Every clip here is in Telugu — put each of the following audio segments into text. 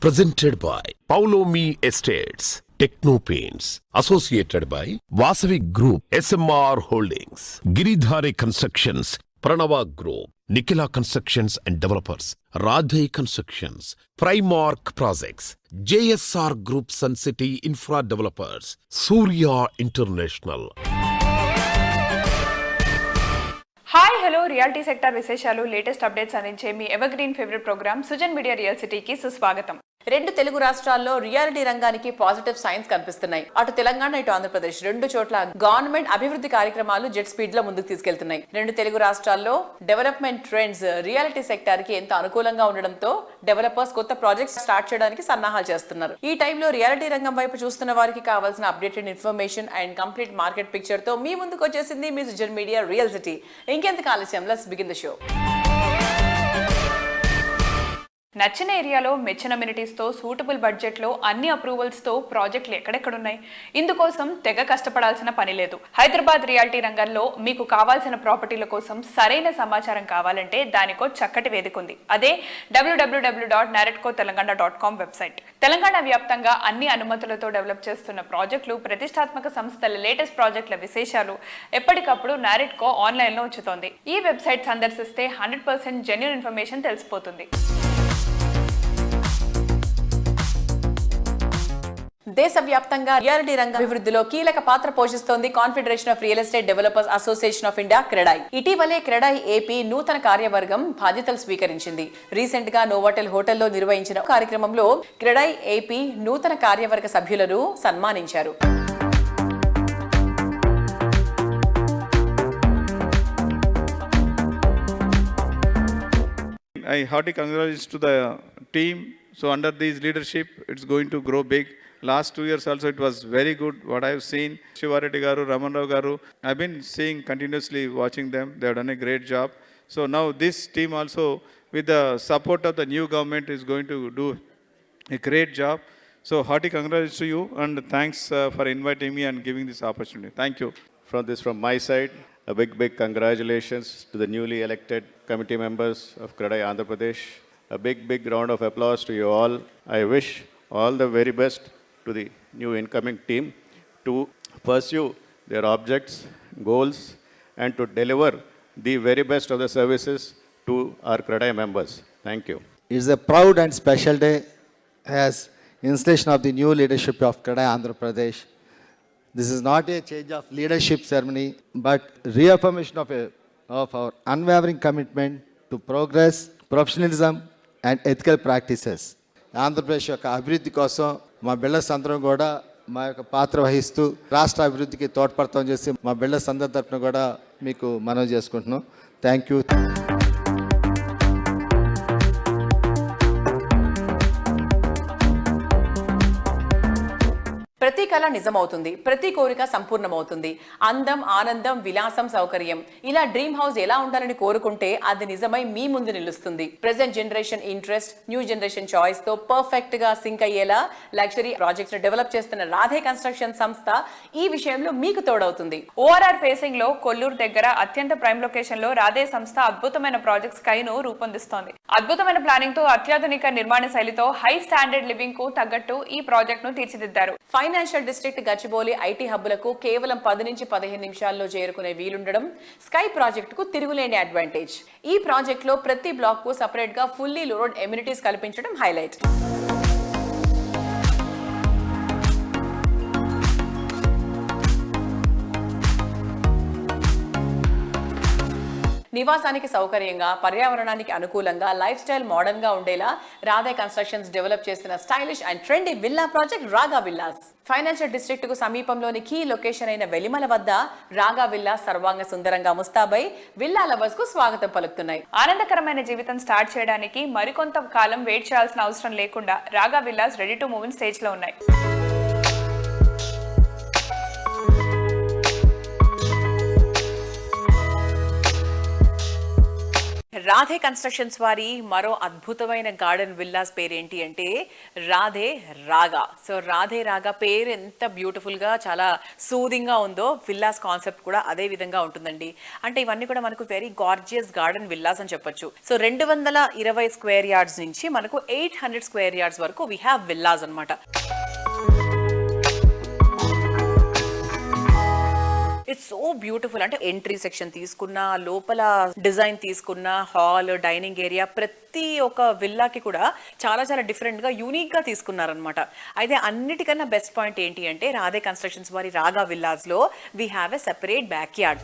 Presented by Paulomi Estates, Techno Paints, associated by Vasavi Group, SMR Holdings, Giridhare Constructions, Pranava Group, Nikhila Constructions and Developers, Radhe Constructions, Primark Projects, JSR Group Sun City Infra Developers, Surya International. Hi hello reality sector విశేషాలు లేటెస్ట్ అప్డేట్స్ అందించే మీ evergreen favourite programme Sujan media real సిటీకి సుస్వాగతం. రెండు తెలుగు రాష్ట్రాల్లో రియాలిటీ రంగానికి పాజిటివ్ సైన్స్ కనిపిస్తున్నాయి. అటు తెలంగాణ ఇటు ఆంధ్రప్రదేశ్ రెండు చోట్ల గవర్నమెంట్ అభివృద్ధి కార్యక్రమాలు జెట్ స్పీడ్ లో ముందుకు తీసుకెళ్తున్నాయి. రెండు తెలుగు రాష్ట్రాల్లో డెవలప్మెంట్ ట్రెండ్స్ రియాలిటీ సెక్టార్ కి ఎంతో అనుకూలంగా ఉండడంతో డెవలపర్స్ కొత్త ప్రాజెక్ట్స్ స్టార్ట్ చేయడానికి సన్నాహాలు చేస్తున్నారు. ఈ టైంలో రియాలిటీ రంగం వైపు చూస్తున్న వారికి కావాల్సిన updated information and complete market picture తో మీ ముందుకు వచ్చేసింది మీ సుజన్ మీడియా రియల్ సిటీ. ఇంకెందుకు ఆలస్యం, లెట్స్ బిగిన్ ద షో. నచ్చిన ఏరియాలో మెచ్చిన అమ్యూనిటీస్ తో సూటబుల్ బడ్జెట్ లో అన్ని అప్రూవల్స్ తో ప్రాజెక్టులు ఎక్కడెక్కడున్నాయి. ఇందుకోసం తెగ కష్టపడాల్సిన పని లేదు. హైదరాబాద్ రియాలిటీ రంగంలో మీకు కావాల్సిన ప్రాపర్టీల కోసం సరైన సమాచారం కావాలంటే దానికో చక్కటి వేదిక ఉంది. అదే www.naretcotelangan.com వెబ్సైట్. తెలంగాణ వ్యాప్తంగా అన్ని అనుమతులతో డెవలప్ చేస్తున్న ప్రాజెక్టులు, ప్రతిష్టాత్మక సంస్థల లేటెస్ట్ ప్రాజెక్టుల విశేషాలు ఎప్పటికప్పుడు నారెట్కో ఆన్లైన్ లో ఉంచుతోంది. ఈ వెబ్సైట్ సందర్శిస్తే 100% జెన్యూన్ ఇన్ఫర్మేషన్ తెలిసిపోతుంది. దేశవ్యాప్తంగా రియాలిటీ రంగ అభివృద్ధిలో కీలక పాత్ర పోషిస్తోంది confederation of real estate developers association of India CREDAI. ఇటీవలే క్రెడాయ్ ఏపీ నూతన కార్యవర్గం బాధ్యతలు స్వీకరించింది. రీసెంట్ గా నోవాటెల్ హోటల్లో నిర్వహించిన కార్యక్రమంలో క్రెడాయ్ ఏపీ నూతన కార్యవర్గ సభ్యులను సన్మానించారు. I hearty congratulations to the team. So under this leadership, it's going to grow big. Last 2 years also it was very good what I've seen. Shivareddy Garu, Raman Rao Garu, I've been seeing continuously watching them. They have done a great job. So now this team also with the support of the new government is going to do a great job. So hearty congratulations to you and thanks for inviting me and giving this opportunity. Thank you. From my side, a big congratulations to the newly elected committee members of CREDAI Andhra Pradesh. A big round of applause to you all. I wish all the very best to the new incoming team to pursue their objects, goals and to deliver the very best of the services to our CREDAI members. Thank you. It's a proud and special day as installation of the new leadership of CREDAI Andhra Pradesh. This is not a change of leadership ceremony but reaffirmation of our unwavering commitment to progress, professionalism and ethical practices. Andhra Pradesh యొక్క అభివృద్ధి కోసం మా బిల్డర్స్ అందరం కూడా మా యొక్క పాత్ర వహిస్తూ రాష్ట్ర అభివృద్ధికి తోడ్పడతాం చేసి మా బిల్డర్స్ అందరి తరఫున కూడా మీకు మనవి చేసుకుంటున్నాం. Thank you. ప్రతి కళ నిజమవుతుంది, ప్రతి కోరిక సంపూర్ణమవుతుంది. అందం, ఆనందం, విలాసం, సౌకర్యం ఇలా డ్రీమ్ హౌస్ ఎలా ఉండాలని కోరుకుంటే అది నిజమై మీ ముందు నిలుస్తుంది. Present generation interest, new generation choice తో పర్ఫెక్ట్ గా సింక్ అయ్యేలా లగ్జరీ ప్రాజెక్ట్స్ డెవలప్ చేస్తున్న రాధే కన్స్ట్రక్షన్ సంస్థ ఈ విషయంలో మీకు తోడవుతుంది. ఓఆర్ఆర్ ఫేసింగ్ లో కొల్లూరు దగ్గర అత్యంత ప్రైమ్ లొకేషన్ లో రాధే సంస్థ అద్భుతమైన ప్రాజెక్ట్ స్కై ను రూపొందిస్తోంది. అద్భుతమైన ప్లానింగ్ తో అత్యాధునిక నిర్మాణ శైలితో హై స్టాండర్డ్ లివింగ్ కు తగ్గట్టు ఈ ప్రాజెక్ట్ ను తీర్చిదిద్దారు. ఫైనాన్షియల్ డిస్ట్రిక్ట్ గచ్చిబౌలి ఐటీ హబ్బులకు కేవలం 10 నుంచి 15 నిమిషాల్లో చేరుకునే వీలుండడం స్కై ప్రాజెక్ట్ కు తిరుగులేని అడ్వాంటేజ్. ఈ ప్రాజెక్ట్ లో ప్రతి బ్లాక్ కు సెపరేట్ గా ఫుల్లీ లోడెడ్ ఎమ్యూనిటీస్ కల్పించడం హైలైట్. నివాసానికి సౌకర్యంగా, పర్యావరణానికి అనుకూలంగా, లైఫ్ స్టైల్ మోడర్న్ గా ఉండేలా రాధే కన్స్ట్రక్షన్స్ డెవలప్ చేసిన stylish and trendy villa project రాగా విల్లాస్. ఫైనాన్షియల్ డిస్ట్రిక్ట్ కు సమీపంలోని కీ లొకేషన్ అయిన వెలిమల వద్ద రాగా విల్లా సర్వాంగ సుందరంగా ముస్తాబై విల్లా లవర్స్ కు స్వాగతం పలుకుతున్నాయి. ఆనందకరమైన జీవితం స్టార్ట్ చేయడానికి మరికొంత కాలం వెయిట్ చేయాల్సిన అవసరం లేకుండా రాగా villas ready to move in stage లో ఉన్నాయి. రాధే కన్స్ట్రక్షన్స్ వారి మరో అద్భుతమైన గార్డెన్ విల్లాస్ పేరేంటి అంటే రాధే రాగా. సో రాధే రాగా పేరు ఎంత బ్యూటిఫుల్ గా చాలా సూదింగ్ గా ఉందో విల్లాస్ కాన్సెప్ట్ కూడా అదే విధంగా ఉంటుందండి. అంటే ఇవన్నీ కూడా మనకు వెరీ గార్జియస్ గార్డెన్ విల్లాస్ అని చెప్పొచ్చు. సో 220 స్క్వేర్ యార్డ్స్ నుంచి మనకు 800 స్క్వేర్ యార్డ్స్ వరకు వీ హ్యావ్ విల్లాస్ అన్నమాట. It's so beautiful. అంటే ఎంట్రీ సెక్షన్ తీసుకున్నా, లోపల డిజైన్ తీసుకున్నా, హాల్, డైనింగ్ ఏరియా, ప్రతి ఒక్క విల్లాకి కూడా చాలా చాలా డిఫరెంట్ గా యూనిక్ గా తీసుకున్నారనమాట. అయితే అన్నిటికన్నా బెస్ట్ పాయింట్ ఏంటి అంటే రాధే కన్స్ట్రక్షన్స్ వారి రాగా విల్లాస్ లో we have a separate backyard.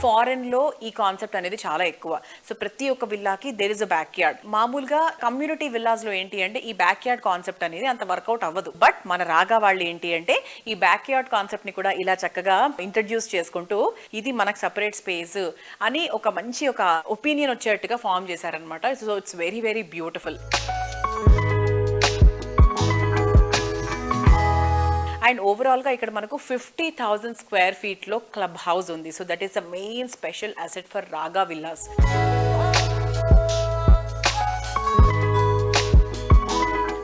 Foreign లో ఈ కాన్సెప్ట్ అనేది చాలా ఎక్కువ. సో ప్రతి ఒక్క విల్లాకి there is a backyard. మామూలుగా కమ్యూనిటీ విల్లాస్ లో ఏంటి అంటే ఈ బ్యాక్ యార్డ్ కాన్సెప్ట్ అనేది అంత వర్కౌట్ అవ్వదు. బట్ మన రాగా వాళ్ళు ఏంటి అంటే ఈ బ్యాక్ యార్డ్ కాన్సెప్ట్ ని కూడా ఇలా చక్కగా ఇంట్రడ్యూస్ చేసుకుంటూ ఇది మనకు సపరేట్ స్పేస్ అని ఒక మంచి ఒక ఒపీనియన్ వచ్చేట్టుగా ఫామ్ చేశారనమాట. So it's very very beautiful. And overall గా ఇక్కడ మనకు 50,000 స్క్వేర్ ఫీట్ లో క్లబ్ హౌస్ ఉంది. So that is the main special asset for రాగా విల్లాస్.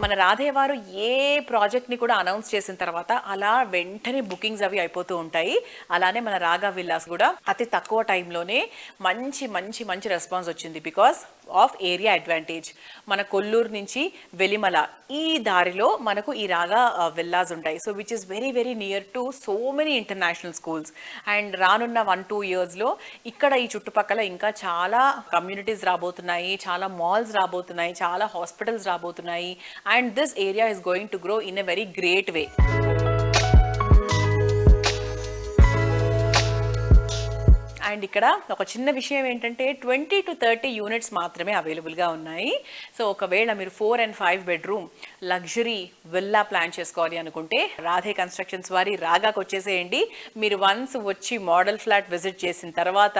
మన రాధే వారు ఏ ప్రాజెక్ట్ ని కూడా అనౌన్స్ చేసిన తర్వాత అలా వెంటనే బుకింగ్స్ అవి అయిపోతూ ఉంటాయి. అలానే మన రాగా విల్లాస్ కూడా అతి తక్కువ టైంలోనే మంచి మంచి మంచి రెస్పాన్స్ వచ్చింది బికాస్ ఆఫ్ ఏరియా అడ్వాంటేజ్. మన కొల్లూరు నుంచి వెలిమల ఈ దారిలో మనకు ఈ రాగా విల్లాస్ ఉంటాయి. So which is very very near to so many international schools. And రానున్న 1-2 ఇయర్స్లో ఇక్కడ ఈ చుట్టుపక్కల ఇంకా చాలా కమ్యూనిటీస్ రాబోతున్నాయి, చాలా మాల్స్ రాబోతున్నాయి, చాలా హాస్పిటల్స్ రాబోతున్నాయి. And this area is going to grow in a very great way. And ఇక్కడ ఒక చిన్న విషయం ఏంటంటే 20 to 30 యూనిట్స్ మాత్రమే అవైలబుల్గా ఉన్నాయి. సో ఒకవేళ మీరు 4 and 5 bedroom luxury villa plan చేసుకోవాలి అనుకుంటే రాధే కన్స్ట్రక్షన్స్ వారి రాగాకు వచ్చేసేయండి. మీరు వన్స్ వచ్చి మోడల్ ఫ్లాట్ విజిట్ చేసిన తర్వాత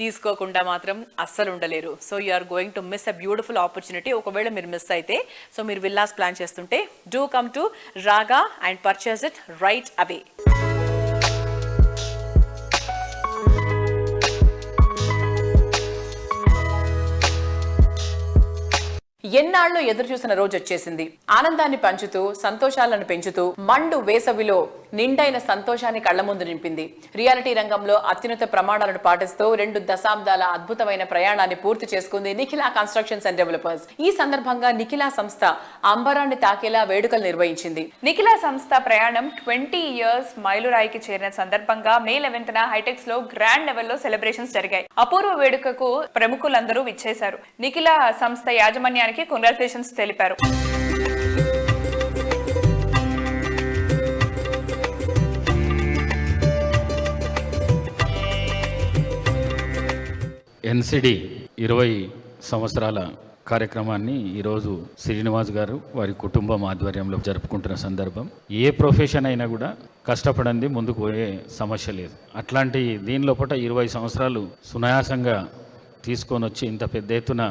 తీసుకోకుండా మాత్రం అస్సలు ఉండలేరు. So you are going to miss a beautiful opportunity. ఒకవేళ మీరు మిస్ అయితే సో మీరు విల్లాస్ ప్లాన్ చేస్తుంటే do come to Raga and purchase it right away. ఎన్నాళ్ళు ఎదురు చూసిన రోజు వచ్చేసింది. ఆనందాన్ని పంచుతూ సంతోషాలను పెంచుతూ మండు వేసవిలో నిండైన సంతోషాన్ని కళ్ల ముందు నింపింది. రియాలిటీ రంగంలో అత్యున్నత ప్రమాణాలను పాటిస్తూ 2 దశాబ్దాల అద్భుతమైన ప్రయాణాన్ని పూర్తి చేసుకుంది నిఖిలా కన్స్ట్రక్షన్స్ అండ్ డెవలపర్స్. ఈ సందర్భంగా నిఖిలా సంస్థ అంబరాన్ని తాకేలా వేడుకలు నిర్వహించింది. నిఖిలా సంస్థ ప్రయాణం 20 ఇయర్స్ మైలురాయికి చేరిన సందర్భంగా మే 11న హైటెక్స్ లో గ్రాండ్ లెవెల్లో సెలబ్రేషన్స్ జరిగాయి. అపూర్వ వేడుకకు ప్రముఖులందరూ విచ్చేశారు. నిఖిలా సంస్థ యాజమాన్యానికి కంగ్రాచులేషన్స్ తెలిపారు. ఎన్సిడి 20 సంవత్సరాల కార్యక్రమాన్ని ఈరోజు శ్రీనివాస్ గారు వారి కుటుంబం ఆధ్వర్యంలో జరుపుకుంటున్న సందర్భం. ఏ ప్రొఫెషన్ అయినా కూడా కష్టపడింది ముందుకు పోయే సమస్య లేదు. అట్లాంటి దీనిలోపట 20 సంవత్సరాలు సునాయాసంగా తీసుకొని వచ్చి ఇంత పెద్ద ఎత్తున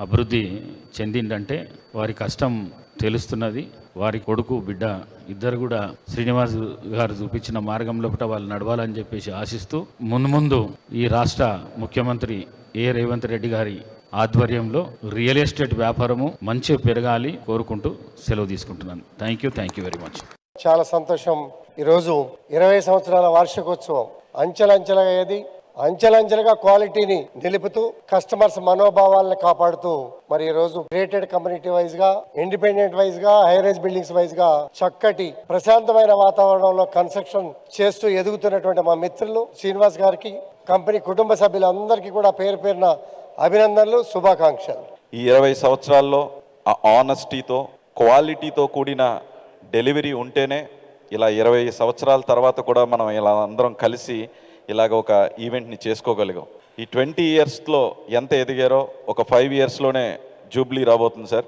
అభివృద్ధి చెందిందంటే వారి కష్టం తెలుస్తున్నది. వారి కొడుకు బిడ్డ ఇద్దరు కూడా శ్రీనివాస్ గారు చూపించిన మార్గంలో వాళ్ళు నడవాలని చెప్పేసి ఆశిస్తూ ముందు ఈ రాష్ట్ర ముఖ్యమంత్రి రేవంత్ రెడ్డి గారి ఆధ్వర్యంలో రియల్ ఎస్టేట్ వ్యాపారము మంచిగా పెరగాలి కోరుకుంటూ సెలవు తీసుకుంటున్నాను. Thank you very much. చాలా సంతోషం. ఈరోజు 20 సంవత్సరాల వార్షికోత్సవం అంచెలంచెలుగా క్వాలిటీని నిలుపుతూ కస్టమర్స్ మనోభావాలను కాపాడుతూ మరి ఈ రోజు క్రియేటెడ్ కమ్యూనిటీ వైజ్ గా, ఇండిపెండెంట్ వైజ్ గా, హైరైజ్ బిల్డింగ్స్ వైజ్ గా చక్కటి ప్రశాంతమైన వాతావరణంలో కన్స్ట్రక్షన్ చేస్తూ ఎదుగుతున్నటువంటి మా మిత్రులు శ్రీనివాస్ గారికి, కంపెనీ కుటుంబ సభ్యులందరికీ కూడా పేరు పేరున అభినందనలు, శుభాకాంక్షలు. ఈ 20 సంవత్సరాల్లో ఆ ఆనెస్టీతో, క్వాలిటీతో కూడిన డెలివరీ ఉంటేనే ఇలా 20 సంవత్సరాల తర్వాత కూడా మనం ఇలా అందరం కలిసి ఇలాగ ఒక ఈవెంట్ని చేసుకోగలిగాం. ఈ 20 ఇయర్స్లో ఎంత ఎదిగారో ఒక 5 ఇయర్స్లోనే జూబ్లీ రాబోతుంది సార్.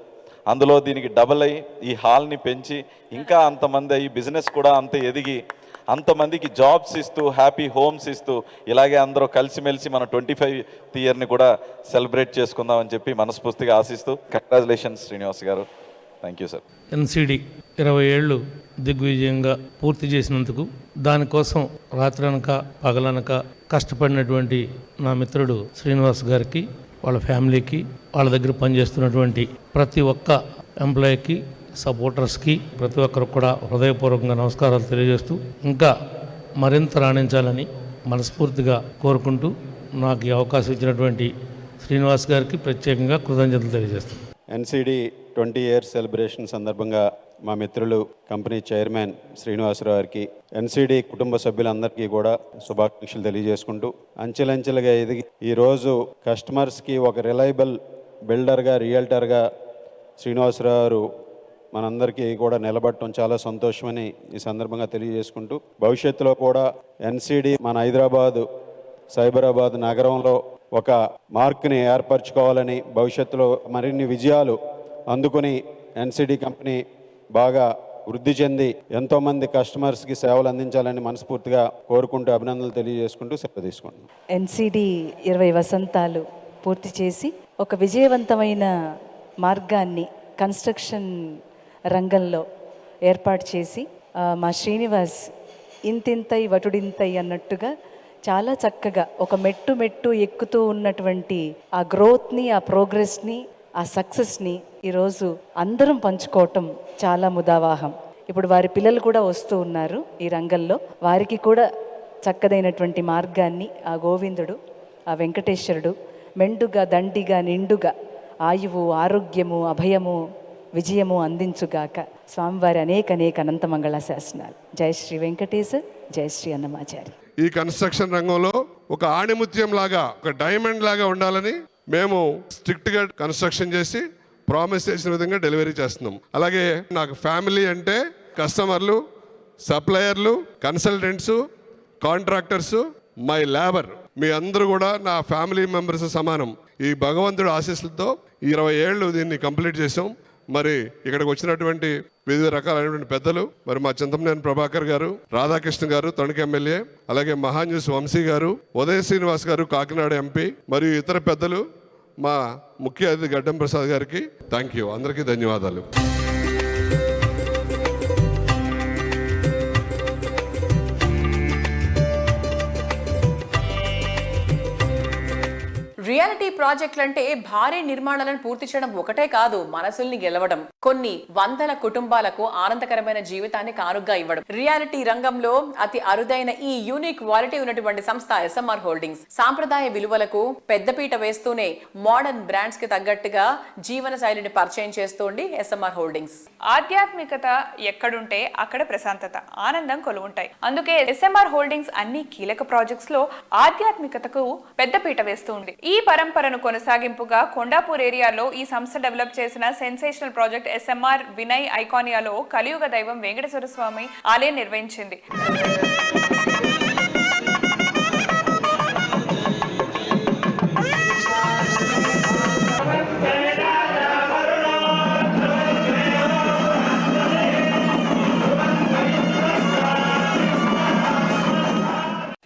అందులో దీనికి డబుల్ అయ్యి ఈ హాల్ని పెంచి ఇంకా అంతమంది అయ్యి బిజినెస్ కూడా అంత ఎదిగి అంతమందికి జాబ్స్ ఇస్తూ హ్యాపీ హోమ్స్ ఇస్తూ ఇలాగే అందరూ కలిసిమెలిసి మన 25th ఇయర్ని కూడా సెలబ్రేట్ చేసుకుందామని చెప్పి మనస్ఫూర్తిగా ఆశిస్తూ కంగ్రాచులేషన్స్ శ్రీనివాస్ గారు. Thank you sir. ఎన్సిడి 20 ఏళ్ళు దిగ్విజయంగా పూర్తి చేసినందుకు, దానికోసం రాత్రనక పగలనక కష్టపడినటువంటి నా మిత్రుడు శ్రీనివాస్ గారికి, వాళ్ళ ఫ్యామిలీకి, వాళ్ళ దగ్గర పనిచేస్తున్నటువంటి ప్రతి ఒక్క ఎంప్లాయీకి, సపోర్టర్స్కి, ప్రతి ఒక్కరికి కూడా హృదయపూర్వకంగా నమస్కారాలు తెలియజేస్తూ ఇంకా మరింత రాణించాలని మనస్ఫూర్తిగా కోరుకుంటూ నాకు ఈ అవకాశం ఇచ్చినటువంటి శ్రీనివాస్ గారికి ప్రత్యేకంగా కృతజ్ఞతలు తెలియజేస్తాను. ఎన్సిడి 20 ఇయర్స్ సెలబ్రేషన్ సందర్భంగా మా మిత్రులు కంపెనీ చైర్మన్ శ్రీనివాసరావు గారికి, ఎన్సిడి కుటుంబ సభ్యులందరికీ కూడా శుభాకాంక్షలు తెలియజేసుకుంటూ అంచెలంచెలుగా ఎదిగి ఈరోజు కస్టమర్స్కి ఒక రిలయబుల్ బిల్డర్గా, రియల్టర్గా శ్రీనివాసరావు గారు మనందరికీ కూడా నిలబడటం చాలా సంతోషమని ఈ సందర్భంగా తెలియజేసుకుంటూ భవిష్యత్తులో కూడా ఎన్సిడి మన హైదరాబాదు, సైబరాబాద్ నగరంలో ఒక మార్క్ని ఏర్పరచుకోవాలని, భవిష్యత్తులో మరిన్ని విజయాలు అందుకుని ఎన్సిడి కంపెనీ బాగా వృద్ధి చెంది ఎంతోమంది కస్టమర్స్కి సేవలు అందించాలని మనస్ఫూర్తిగా కోరుకుంటూ అభినందనలు తెలియజేసుకుంటూ సెలవు తీసుకుంటున్నాను. ఎన్సిడి 20 వసంతాలు పూర్తి చేసి ఒక విజయవంతమైన మార్గాన్ని కన్స్ట్రక్షన్ రంగంలో ఏర్పాటు చేసి మా శ్రీనివాస్ ఇంతింతై వటుడింతై అన్నట్టుగా చాలా చక్కగా ఒక మెట్టు మెట్టు ఎక్కుతూ ఉన్నటువంటి ఆ గ్రోత్ని, ఆ ప్రోగ్రెస్ని, ఆ సక్సెస్ని ఈరోజు అందరం పంచుకోవటం చాలా ముదావాహం. ఇప్పుడు వారి పిల్లలు కూడా వస్తూ ఉన్నారు ఈ రంగంలో. వారికి కూడా చక్కదైనటువంటి మార్గాన్ని ఆ గోవిందుడు, ఆ వెంకటేశ్వరుడు మెండుగా, దండిగా, నిండుగా ఆయువు, ఆరోగ్యము, అభయము, విజయము అందించుగాక. స్వామివారి అనేక అనంత మంగళ శాసనాలు. జయ శ్రీ వెంకటేశ, జయ శ్రీ అన్నమాచారి. ఈ కన్స్ట్రక్షన్ రంగంలో ఒక ఆణిముత్యం లాగా, ఒక డైమండ్ లాగా ఉండాలని మేము స్ట్రిక్ట్గా కన్స్ట్రక్షన్ చేసి ప్రామిస్ చేసిన విధంగా డెలివరీ చేస్తున్నాం. అలాగే నాకు ఫ్యామిలీ అంటే కస్టమర్లు, సప్లయర్లు, కన్సల్టెంట్స్, కాంట్రాక్టర్స్, మై లేబర్, మీ అందరూ కూడా నా ఫ్యామిలీ మెంబర్స్ సమానం. ఈ భగవంతుడి ఆశీస్సులతో 20 ఏళ్ళు దీన్ని కంప్లీట్ చేసాం. మరి ఇక్కడికి వచ్చినటువంటి వివిధ రకాలైనటువంటి పెద్దలు, మరి మా చింతమనేని ప్రభాకర్ గారు, రాధాకృష్ణ గారు తణుకు ఎమ్మెల్యే, అలాగే మహాన్యూస్ వంశీ గారు, ఉదయ శ్రీనివాస్ గారు కాకినాడ ఎంపీ, మరియు ఇతర పెద్దలు, మా ముఖ్య అతిథి గడ్డం ప్రసాద్ గారికి థ్యాంక్ యూ. అందరికీ ధన్యవాదాలు. రియాలిటీ ప్రాజెక్టులంటే భారీ నిర్మాణాలను పూర్తి చేయడం ఒకటే కాదు, మనసుల్ని గెలవడం, కొన్ని వందల కుటుంబాలకు ఆనందకరమైన జీవితాన్ని కానుగ్గా ఇవ్వడం. రియాలిటీ రంగంలో అతి అరుదైన ఈ యూనిక్ క్వాలిటీ ఉన్నటువంటి సంస్థ ఎస్ఎంఆర్ హోల్డింగ్స్. సాంప్రదాయ విలువలకు పెద్దపీట వేస్తూనే మోడర్న్ బ్రాండ్స్ కి తగ్గట్టుగా జీవన శైలిని పరిచయం చేస్తోంది ఎస్ఎంఆర్ హోల్డింగ్స్. ఆధ్యాత్మికత ఎక్కడుంటే అక్కడ ప్రశాంతత, ఆనందం కొలువుంటాయి. అందుకే ఎస్ఎంఆర్ హోల్డింగ్స్ అన్ని కీలక ప్రాజెక్ట్స్ లో ఆధ్యాత్మికతకు పెద్దపీట వేస్తూ ఉంది. ఈ పరంపరను కొనసాగింపుగా కొండాపూర్ ఏరియాలో ఈ సంస్థ డెవలప్ చేసిన సెన్సేషనల్ ప్రాజెక్ట్ ఎస్ఎంఆర్ వినయ్ ఐకానియాలో కలియుగ దైవం వెంకటేశ్వర స్వామి ఆలయం నిర్వహించింది.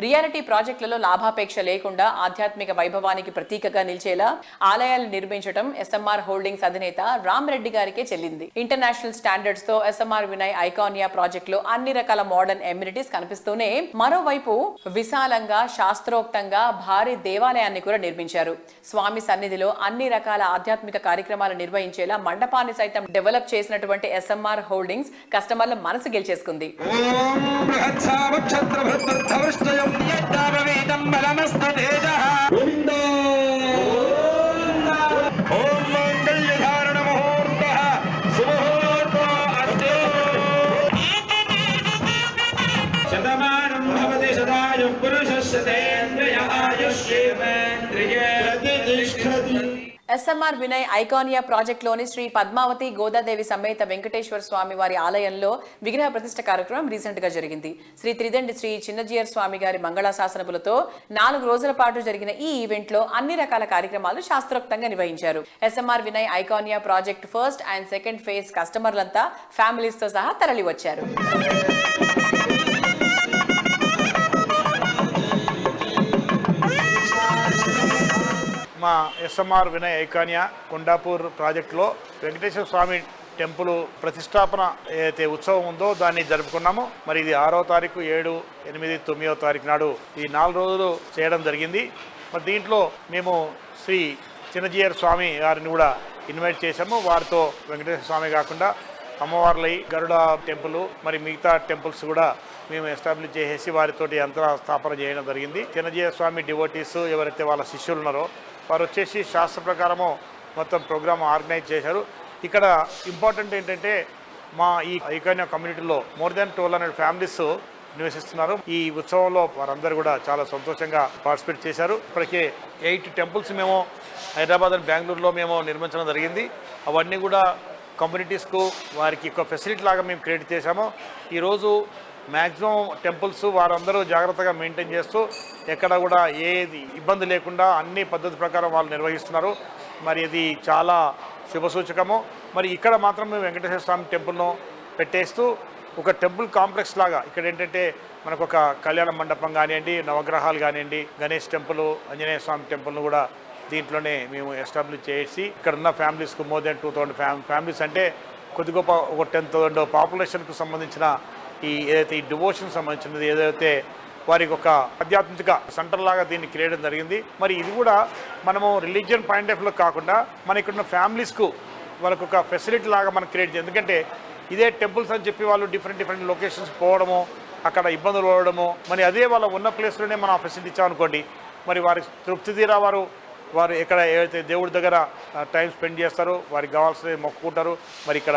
రియాలిటీ ప్రాజెక్టులలో లాభాపేక్ష లేకుండా ఆధ్యాత్మిక వైభవానికి ప్రతీకగా నిలిచేలా ఆలయాలు నిర్మించడం ఎస్ఎంఆర్ హోల్డింగ్స్ అధినేత రామ్ రెడ్డి గారికే చెల్లింది. ఇంటర్నేషనల్ స్టాండర్డ్స్ తో ఎస్ఎంఆర్ వినయ్ ఐకానియా ప్రాజెక్ట్ లో అన్ని రకాల మోడర్న్ ఎమ్యూనిటీస్ కనిపిస్తూనే మరోవైపు విశాలంగా, శాస్త్రోక్తంగా భారీ దేవాలయాన్ని కూడా నిర్మించారు. స్వామి సన్నిధిలో అన్ని రకాల ఆధ్యాత్మిక కార్యక్రమాలు నిర్వహించేలా మండపాన్ని సైతం డెవలప్ చేసినటువంటి ఎస్ఎంఆర్ హోల్డింగ్స్ కస్టమర్ల మనసు గెలిచేసుకుంది. ఎస్ఎంఆర్ వినయ్ ఐకానియా ప్రాజెక్ట్ లోని శ్రీ పద్మావతి గోదాదేవి సమేత వెంకటేశ్వర స్వామి వారి ఆలయంలో విగ్రహ ప్రతిష్ఠ కార్యక్రమం రీసెంట్ గా జరిగింది. శ్రీ త్రిదండి శ్రీ చిన్నజీయర్ స్వామి గారి మంగళాశాసనములతో 4 రోజుల పాటు జరిగిన ఈ ఈవెంట్ లో అన్ని రకాల కార్యక్రమాలు శాస్త్రోక్తంగా నిర్వహించారు. SMR Vinay Iconia project first and second phase కస్టమర్లంతా ఫ్యామిలీస్ తో సహా తరలి వచ్చారు. మా ఎస్ఎంఆర్ వినయ్ ఐకానియా కొండాపూర్ ప్రాజెక్టులో వెంకటేశ్వర స్వామి టెంపుల్ ప్రతిష్టాపన ఏదైతే ఉత్సవం ఉందో దాన్ని జరుపుకున్నాము. మరి ఇది 6వ తారీఖు, 7, 8, 9వ తారీఖు నాడు ఈ 4 రోజులు చేయడం జరిగింది. మరి దీంట్లో మేము శ్రీ చిన్నజీయర్ స్వామి గారిని కూడా ఇన్వైట్ చేశాము. వారితో వెంకటేశ్వర స్వామి కాకుండా అమ్మవార్లై, గరుడ టెంపుల్, మరి మిగతా టెంపుల్స్ కూడా మేము ఎస్టాబ్లిష్ చేసేసి వారితోటి యంత్ర స్థాపన చేయడం జరిగింది. చిన్నజీయర్ స్వామి డివోటీస్ ఎవరైతే వాళ్ళ శిష్యులు ఉన్నారో వారు వచ్చేసి శాస్త్ర ప్రకారము మొత్తం ప్రోగ్రామ్ ఆర్గనైజ్ చేశారు. ఇక్కడ ఇంపార్టెంట్ ఏంటంటే మా ఈ ఐకాన్య కమ్యూనిటీలో మోర్ దాన్ 1200 ఫ్యామిలీస్ నివసిస్తున్నారు. ఈ ఉత్సవంలో వారందరూ కూడా చాలా సంతోషంగా పార్టిసిపేట్ చేశారు. ఇప్పటికే 8 టెంపుల్స్ మేము హైదరాబాద్ అండ్ బెంగళూరులో మేము నిర్మించడం జరిగింది. అవన్నీ కూడా కమ్యూనిటీస్కు వారికి ఒక ఫెసిలిటీ లాగా మేము క్రియేట్ చేశాము. ఈరోజు మ్యాక్సిమం టెంపుల్స్ వారందరూ జాగ్రత్తగా మెయింటైన్ చేస్తూ ఎక్కడ కూడా ఏది ఇబ్బంది లేకుండా అన్ని పద్ధతి ప్రకారం వాళ్ళు నిర్వహిస్తున్నారు. మరి ఇది చాలా శుభసూచకము. మరి ఇక్కడ మాత్రం మేము వెంకటేశ్వర స్వామి టెంపుల్ను పెట్టేస్తూ ఒక టెంపుల్ కాంప్లెక్స్ లాగా ఇక్కడ ఏంటంటే మనకు ఒక కళ్యాణ మండపం కానివ్వండి, నవగ్రహాలు కానివ్వండి, గణేష్ టెంపుల్, ఆంజనేయ స్వామి టెంపుల్ను కూడా దీంట్లోనే మేము ఎస్టాబ్లిష్ చేసి ఇక్కడ ఉన్న ఫ్యామిలీస్కు మోర్ దెన్ 2000 ఫ్యామిలీస్ అంటే కొద్ది గొప్ప ఒక 10,000 పాపులేషన్కు సంబంధించిన ఈ ఏదైతే ఈ డివోషన్ సంబంధించినది ఏదైతే వారికి ఒక ఆధ్యాత్మిక సెంటర్ లాగా దీన్ని క్రియేట్ జరిగింది. మరి ఇది కూడా మనము రిలీజియన్ పాయింట్ ఆఫ్ వ్యూలో కాకుండా మన ఇక్కడ ఉన్న ఫ్యామిలీస్కు వాళ్ళకు ఒక ఫెసిలిటీ లాగా మనం క్రియేట్ చేయాలి. ఎందుకంటే ఇదే టెంపుల్స్ అని చెప్పి వాళ్ళు డిఫరెంట్ లొకేషన్స్ పోవడము, అక్కడ ఇబ్బందులు పడడము, మరి అదే వాళ్ళ ఉన్న ప్లేస్లోనే మనం ఆ ఫెసిలిటీ ఇచ్చామనుకోండి, మరి వారి తృప్తి తీరా వారు ఎక్కడ ఏదైతే దేవుడి దగ్గర టైం స్పెండ్ చేస్తారో వారికి కావాల్సినవి మొక్కుకుంటారు. మరి ఇక్కడ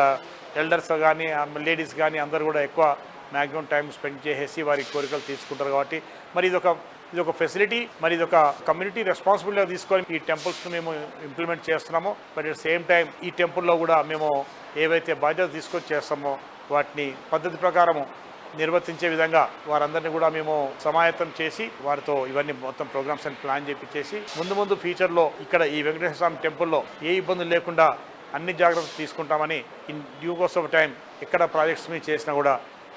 ఎల్డర్స్ కానీ లేడీస్ కానీ అందరూ కూడా ఎక్కువ మ్యాక్సిమం టైం స్పెండ్ చేసేసి వారి కోరికలు తీసుకుంటారు. కాబట్టి మరి ఇది ఒక ఫెసిలిటీ, మరి ఇది ఒక కమ్యూనిటీ రెస్పాన్సిబిలిటీగా తీసుకొని ఈ టెంపుల్స్ను మేము ఇంప్లిమెంట్ చేస్తున్నాము. బట్ అట్ సేమ్ టైం ఈ టెంపుల్లో కూడా మేము ఏవైతే బాధ్యత తీసుకొచ్చి చేస్తామో వాటిని పద్ధతి ప్రకారము నిర్వర్తించే విధంగా వారందరినీ కూడా మేము సమాయత్తం చేసి వారితో ఇవన్నీ మొత్తం ప్రోగ్రామ్స్ అని ప్లాన్ చేపించేసి ముందు ఫ్యూచర్లో ఇక్కడ ఈ వెంకటేశ్వర స్వామి టెంపుల్లో ఏ ఇబ్బందులు లేకుండా అన్ని జాగ్రత్తలు తీసుకుంటామని in due course of time ఎక్కడ ప్రాజెక్ట్స్ మీద చేసినా కూడా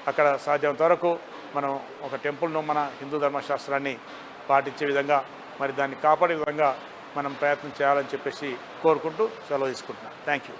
అక్కడ సాధ్యమంత వరకు మనం ఒక టెంపుల్ను మన హిందూ ధర్మశాస్త్రాన్ని పాటించే విధంగా మరి దాన్ని కాపాడే విధంగా మనం ప్రయత్నం చేయాలని చెప్పేసి కోరుకుంటూ సెలవు తీసుకుంటున్నాను. Thank you.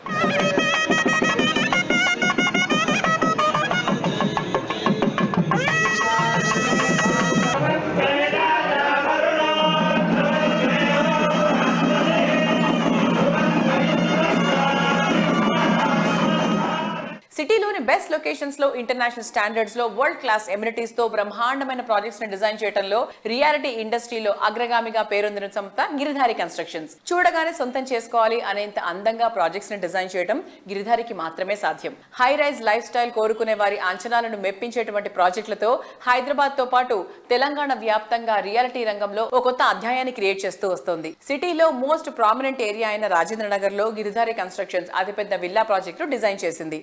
సిటీలోని బెస్ట్ లొకేషన్స్ లో ఇంటర్నేషనల్ స్టాండర్డ్స్ లో వరల్డ్ క్లాస్ ఎమ్యూనిటీస్ తో బ్రహ్మాండమైన ప్రాజెక్ట్స్ ని డిజైన్ చేయడంలో రియాలిటీ ఇండస్ట్రీలో అగ్రగామిగా పేరొందిన సంస్థ గిరిధారి కన్స్ట్రక్షన్స్. చూడగానే సొంతం చేసుకోవాలి అనేంత అందంగా ప్రాజెక్ట్స్ ని డిజైన్ చేయడం గిరిధారికి మాత్రమే సాధ్యం. హై రైజ్ లైఫ్ స్టైల్ కోరుకునే వారి అంచనాలను మెప్పించేటువంటి ప్రాజెక్టులతో హైదరాబాద్ తో పాటు తెలంగాణ వ్యాప్తంగా రియాలిటీ రంగంలో ఒక కొత్త అధ్యాయాన్ని క్రియేట్ చేస్తూ వస్తోంది. సిటీలో మోస్ట్ ప్రామినెంట్ ఏరియా అయిన రాజేంద్ర నగర్ లో గిరిధారి కన్స్ట్రక్షన్స్ అతిపెద్ద విల్లా ప్రాజెక్టు డిజైన్ చేసింది.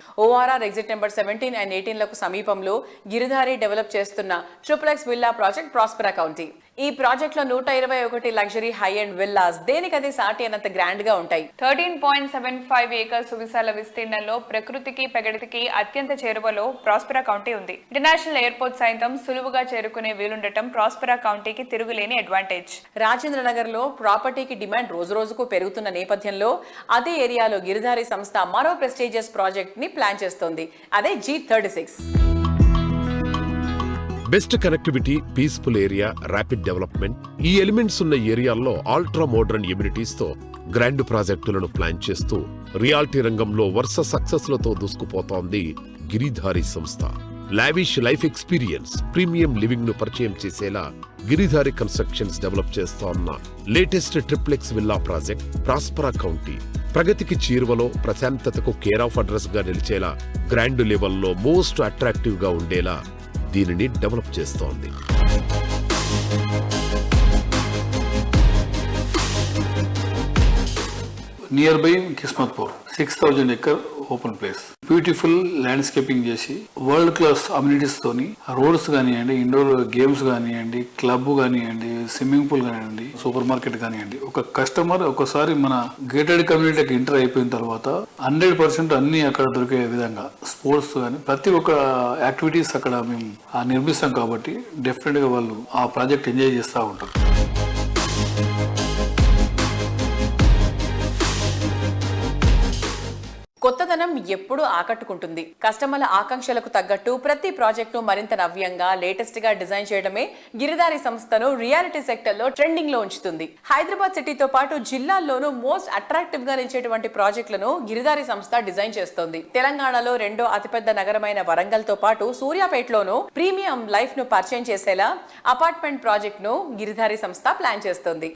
ఎగ్జిట్ నెంబర్ 17 and 18 లకు సమీపంలో గిరిధారి డెవలప్ చేస్తున్న triplex villa project Prospera county. ఈ ప్రాజెక్ట్ లో 121 లగ్జరీ హై అండ్ విల్లాస్ దేనికదే సాటి అనంత గ్రాండ్ గా ఉంటాయి. 13.75 ఏకర్స్ సువిశాల విస్తీర్ణంలో ప్రకృతికి ప్రగతికి అత్యంత చేరువలో ప్రాస్పెరా కౌంటీ ఉంది. ఇంటర్నేషనల్ ఎయిర్పోర్ట్ సైతం సులువుగా చేరుకునే వీలుండటం ప్రాస్పెరా కౌంటీకి తిరుగులేని అడ్వాంటేజ్. రాజేంద్ర నగర్ లో ప్రాపర్టీకి డిమాండ్ రోజురోజుకు పెరుగుతున్న నేపథ్యంలో అదే ఏరియాలో గిరిధారి సంస్థ మరో ప్రెస్టీజియస్ ప్రాజెక్ట్ ని ప్లాన్ చేస్తోంది. అదే G36. Best connectivity, peaceful area, rapid development, ఈ ఎలిమెంట్స్ ఉన్న ఏరియాల్లో అల్ట్రా మోడర్న్ ఎమ్యూనిటీస్ తో గ్రాండ్ ప్రాజెక్టులను ప్లాన్ చేస్తూ రియాలిటీ రంగంలో వరుస సక్సెస్లతో దూసుకుపోతోంది గిరిధారి సంస్థ. Lavish life experience, premium living ను పరిచయం చేసేలా గిరిధారి కన్స్ట్రక్షన్స్ డెవలప్ చేస్తోన్న latest triplex villa project Prospera county ప్రగతికి చేరువలో ప్రశాంతతకు కేర్ ఆఫ్ అడ్రస్ గా నిలిచేలా గ్రాండ్ లెవెల్లో మోస్ట్ అట్రాక్టివ్ గా ఉండేలా దీనిని డెవలప్ చేస్తోంది. Near by Kismatpur 6000 acre open place, beautiful landscaping చేసి వరల్డ్ క్లాస్ అమ్యూనిటీస్ తోని రోడ్స్ కానివ్వండి, ఇండోర్ గేమ్స్ కానివ్వండి, క్లబ్ కానివ్వండి, స్విమ్మింగ్ పూల్ కానివ్వండి, సూపర్ మార్కెట్ కానివ్వండి. ఒక కస్టమర్ ఒకసారి మన గేటెడ్ కమ్యూనిటీకి ఎంటర్ అయిపోయిన తర్వాత 100% అన్ని అక్కడ దొరికే విధంగా స్పోర్ట్స్ కానీ ప్రతి ఒక్క యాక్టివిటీస్ అక్కడ మేము నిర్మిస్తాం. కాబట్టి డెఫినెట్ గా వాళ్ళు ఆ ప్రాజెక్ట్ ఎంజాయ్ చేస్తూ ఉంటారు. కొత్తదనం ఎప్పుడూ ఆకట్టుకుంటుంది. కస్టమర్ల ఆకాంక్షలకు తగ్గట్టు ప్రతి ప్రాజెక్టును మరింత నవ్యంగా, లేటెస్ట్ గా డిజైన్ చేయడమే గిరిధారి సంస్థను రియాలిటీ సెక్టర్ లో ట్రెండింగ్ లో ఉంచుతుంది. హైదరాబాద్ సిటీతో పాటు జిల్లాల్లోనూ మోస్ట్ అట్రాక్టివ్ గా నిలిచేటువంటి ప్రాజెక్టులను గిరిధారి సంస్థ డిజైన్ చేస్తోంది. తెలంగాణలో రెండో అతిపెద్ద నగరమైన వరంగల్ తో పాటు సూర్యాపేటలోనూ ప్రీమియం లైఫ్ ను పరిచయం చేసేలా అపార్ట్మెంట్ ప్రాజెక్ట్ ను గిరిధారి సంస్థ ప్లాన్ చేస్తోంది.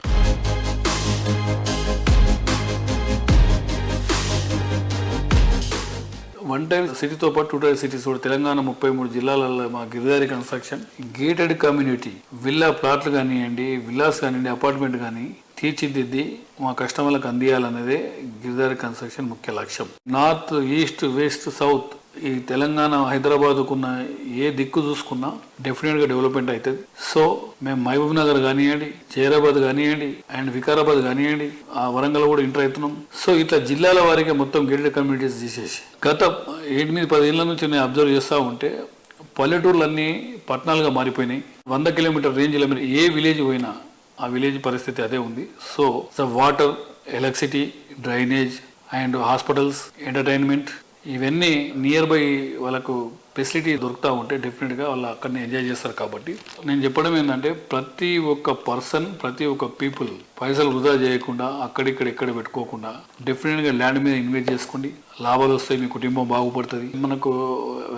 వన్ టైం సిటీతో పాటు 2 టైర్ సిటీస్ కూడా తెలంగాణ 33 జిల్లాలలో మా Giridhari construction gated community villa ప్లాట్లు కానివ్వండి, విల్లాస్ కానివ్వండి, అపార్ట్మెంట్ కానీ తీర్చిదిద్ది మా కస్టమర్లకు అందియాలనేదే గిరిధారి కన్స్ట్రక్షన్ ముఖ్య లక్ష్యం. నార్త్, ఈస్ట్, వెస్ట్, సౌత్ ఈ తెలంగాణ హైదరాబాద్కున్న ఏ దిక్కు చూసుకున్నా డెఫినెట్గా డెవలప్మెంట్ అవుతుంది. సో మేము మహబూబ్ నగర్ కానివ్వండి, జైరాబాద్ కానివ్వండి అండ్ వికారాబాద్ కానివ్వండి, ఆ వరంగల్ కూడా ఎంటర్ అవుతున్నాం. సో ఇట్లా జిల్లాల వారికి మొత్తం గేటెడ్ కమ్యూనిటీస్ తీసేసి గత 8-10 ఏళ్ళ నుంచి నేను అబ్జర్వ్ చేస్తూ ఉంటే పల్లెటూర్లన్నీ పట్టణాలుగా మారిపోయినాయి. 100 కిలోమీటర్ రేంజ్లో మీరు ఏ విలేజ్ పోయినా ఆ విలేజ్ పరిస్థితి అదే ఉంది. So water, electricity, drainage and hospitals, entertainment ఇవన్నీ నియర్ బై వాళ్ళకు ఫెసిలిటీ దొరుకుతూ ఉంటే డెఫినెట్గా వాళ్ళు అక్కడనే ఎంజాయ్ చేస్తారు. కాబట్టి నేను చెప్పడం ఏంటంటే ప్రతి ఒక్క పర్సన్, ప్రతి ఒక్క పీపుల్ పైసలు వృధా చేయకుండా ఎక్కడ పెట్టుకోకుండా డెఫినెట్గా ల్యాండ్ మీద ఇన్వెస్ట్ చేసుకోండి. లాభాలు వస్తాయి, మీ కుటుంబం బాగుపడుతుంది. మనకు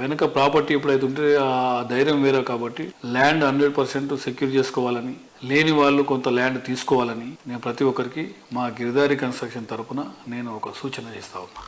వెనక ప్రాపర్టీ ఎప్పుడైతే ఉంటే ఆ ధైర్యం వేరే. కాబట్టి ల్యాండ్ 100% సెక్యూర్ చేసుకోవాలని, లేని వాళ్ళు కొంత ల్యాండ్ తీసుకోవాలని నేను ప్రతి ఒక్కరికి మా గిరిధారి కన్స్ట్రక్షన్ తరఫున నేను ఒక సూచన చేస్తా ఉన్నా.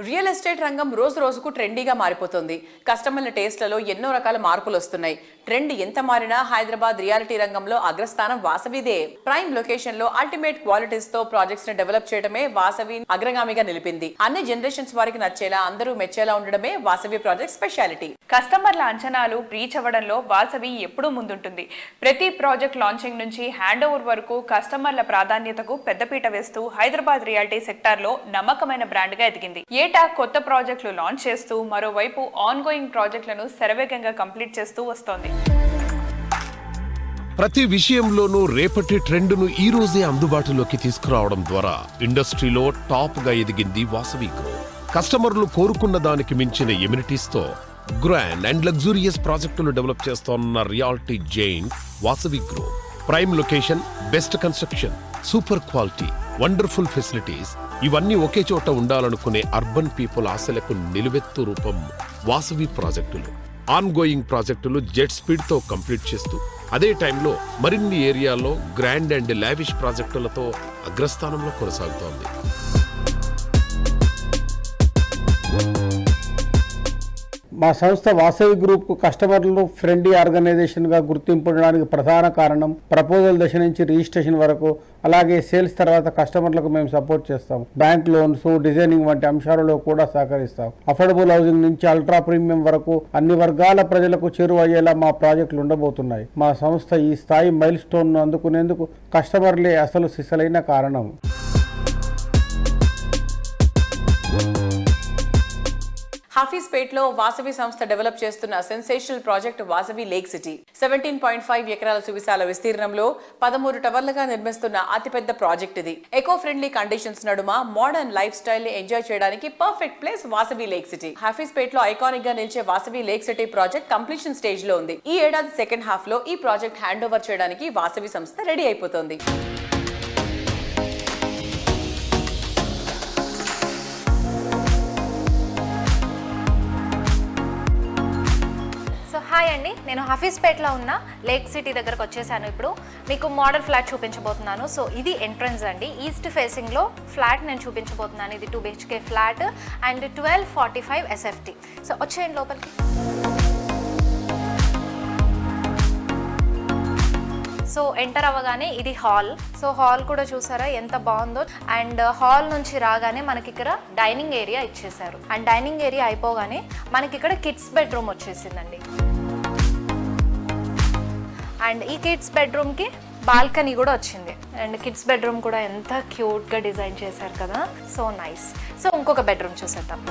రియల్ ఎస్టేట్ రంగం రోజు రోజుకు ట్రెండీగా మారిపోతుంది. కస్టమర్ల టేస్ట్లలో ఎన్నో రకాల మార్పులు వస్తున్నాయి. ట్రెండ్ ఎంత మారినా హైదరాబాద్ రియాలిటీ రంగంలో అగ్రస్థానం వాసవిదే. ప్రైమ్ లొకేషన్ లో అల్టిమేట్ క్వాలిటీస్ తో ప్రాజెక్ట్స్ ని డెవలప్ చేయడమే వాసవి అగ్రగామిగా నిలిపింది. అన్ని జనరేషన్స్ వారికి నచ్చేలా, అందరూ మెచ్చేలా ఉండడమే వాసవి ప్రాజెక్ట్ స్పెషాలిటీ. కస్టమర్ల అంచనాలు రీచ్ అవ్వడంలో వాసవి ఎప్పుడూ ముందుంటుంది. ప్రతి ప్రాజెక్ట్ లాంచింగ్ నుంచి హ్యాండ్ ఓవర్ వరకు కస్టమర్ల ప్రాధాన్యతకు పెద్దపీట వేస్తూ హైదరాబాద్ రియాలిటీ సెక్టార్ లో నమ్మకమైన బ్రాండ్ గా ఎదిగింది. ఏటా కొత్త ప్రాజెక్టులు లాంచ్ చేస్తూ మరోవైపు ఆన్ గోయింగ్ ప్రాజెక్టులను శరవేగంగా కంప్లీట్ చేస్తూ వస్తోంది. ప్రతి విషయంలోనూ రేపటి ట్రెండ్ను ఈ రోజే అందుబాటులోకి తీసుకురావడం ద్వారా ఇండస్ట్రీలో టాప్ గా ఎదిగింది వాసవి గ్రూప్. కస్టమర్లు కోరుకున్న దానికి మించిన ఎమ్యూనిటీస్ తో గ్రాండ్ అండ్ లగ్జూరియస్ ప్రాజెక్టులు డెవలప్ చేస్తోన్న reality giant Vasavi group. Prime location, best construction, super quality, wonderful facilities ఇవన్నీ ఒకే చోట ఉండాలనుకునే అర్బన్ పీపుల్ ఆశలకు నిలువెత్తు రూపం వాసవి ప్రాజెక్టులు. ఆన్ గోయింగ్ ప్రాజెక్టులు జెట్ స్పీడ్ తో కంప్లీట్ చేస్తూ అదే టైంలో మరిన్ని ఏరియాల్లో గ్రాండ్ అండ్ లావిష్ ప్రాజెక్టులతో అగ్రస్థానంలో కొనసాగుతోంది. మా సంస్థ వాసవి గ్రూప్కు కస్టమర్లు ఫ్రెండ్లీ ఆర్గనైజేషన్గా గుర్తింపడానికి ప్రధాన కారణం ప్రపోజల్ దశ నుంచి రిజిస్ట్రేషన్ వరకు, అలాగే సేల్స్ తర్వాత కస్టమర్లకు మేము సపోర్ట్ చేస్తాం. బ్యాంక్ లోన్స్, డిజైనింగ్ వంటి అంశాలలో కూడా సహకరిస్తాం. అఫోర్డబుల్ హౌసింగ్ నుంచి అల్ట్రా ప్రీమియం వరకు అన్ని వర్గాల ప్రజలకు చేరువయ్యేలా మా ప్రాజెక్టులు ఉండబోతున్నాయి. మా సంస్థ ఈ స్థాయి మైల్ స్టోన్ను అందుకునేందుకు కస్టమర్లే అసలు సిసలైన కారణం. హఫీజ్పేట్లో వాసవి సంస్థ డెవలప్ చేస్తున్న sensational project Vasavi lake city. 17.5 ఎకరాల సువిశాల విస్తీర్ణంలో 13 టవర్లుగా నిర్మిస్తున్న అతిపెద్ద ప్రాజెక్ట్ ఇది. ఎకో ఫ్రెండ్లీ కండిషన్స్ నడుమ మోడర్న్ లైఫ్ స్టైల్ ని ఎంజాయ్ చేయడానికి perfect place Vasavi lake city. హఫీజ్పేట్లో ఐకానిక్ గా నిలిచే Vasavi lake city project completion stage లో ఉంది. ఈ ఏడాది సెకండ్ హాఫ్ లో ఈ ప్రాజెక్ట్ హ్యాండ్ ఓవర్ చేయడానికి వాసవి సంస్థ రెడీ అయిపోతుంది. హాయ్ అండి, నేను హఫీజ్పేట్లో ఉన్న లేక్ సిటీ దగ్గరకు వచ్చేసాను. ఇప్పుడు మీకు మోడల్ ఫ్లాట్ చూపించబోతున్నాను. సో ఇది ఎంట్రన్స్ అండి. ఈస్ట్ ఫేసింగ్లో ఫ్లాట్ నేను చూపించబోతున్నాను. ఇది 2 BHK flat and 1245 SFT. So వచ్చేయండి లోపలికి. సో ఎంటర్ అవ్వగానే ఇది హాల్. సో హాల్ కూడా చూసారా ఎంత బాగుందో. అండ్ హాల్ నుంచి రాగానే మనకి ఇక్కడ డైనింగ్ ఏరియా ఇచ్చేసారు. అండ్ డైనింగ్ ఏరియా అయిపోగానే మనకి ఇక్కడ కిడ్స్ బెడ్రూమ్ వచ్చేసిందండి. అండ్ ఈ కిడ్స్ బెడ్రూమ్కి బాల్కనీ కూడా వచ్చింది. అండ్ కిడ్స్ బెడ్రూమ్ కూడా ఎంత క్యూట్గా డిజైన్ చేశారు కదా, సో నైస్. సో ఇంకొక బెడ్రూమ్ చూసేద్దాం.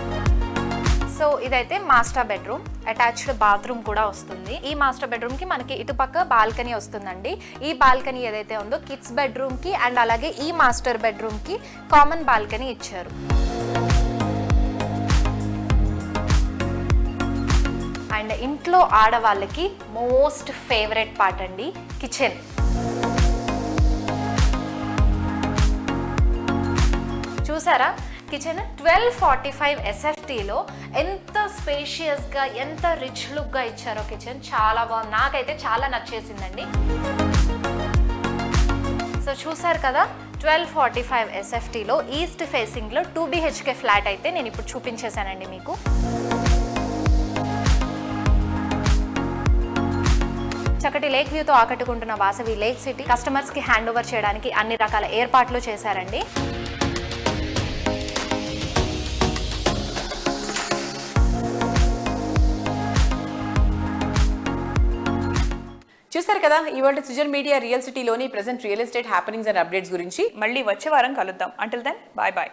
సో ఇదైతే మాస్టర్ బెడ్రూమ్, అటాచ్డ్ బాత్రూమ్ కూడా వస్తుంది. ఈ మాస్టర్ బెడ్రూమ్ కి మనకి ఇటుపక్క బాల్కనీ వస్తుందండి. ఈ బాల్కనీ ఏదైతే ఉందో కిడ్స్ బెడ్రూమ్ కి అండ్ అలాగే ఈ మాస్టర్ బెడ్రూమ్ కి కామన్ బాల్కనీ ఇచ్చారు. అండ్ ఇంట్లో ఆడవాళ్ళకి మోస్ట్ ఫేవరెట్ పార్ట్ అండి, కిచెన్. చూసారా కిచెన్ 1245 SFTలో ఎంత స్పేషియస్గా ఎంత రిచ్ లుక్గా ఇచ్చారో కిచెన్. చాలా బాగుంది, నాకైతే చాలా నచ్చేసిందండి. సో చూసారు కదా 1245 SFTలో ఈస్ట్ ఫేసింగ్లో 2 BHK ఫ్లాట్ అయితే నేను ఇప్పుడు చూపించేశానండి మీకు. చక్కటి లేక్ వ్యూతో ఆకట్టుకుంటున్న వాసవి లేక్ సిటీ కస్టమర్స్కి హ్యాండ్ ఓవర్ చేయడానికి అన్ని రకాల ఏర్పాట్లు చేశారండి. చూస్తారు కదా ఇవాళ సుజన్ మీడియా రియల్ సిటీలోని present real estate happenings and updates గురించి. మళ్ళీ వచ్చే వారం కలుద్దాం. Until then bye bye.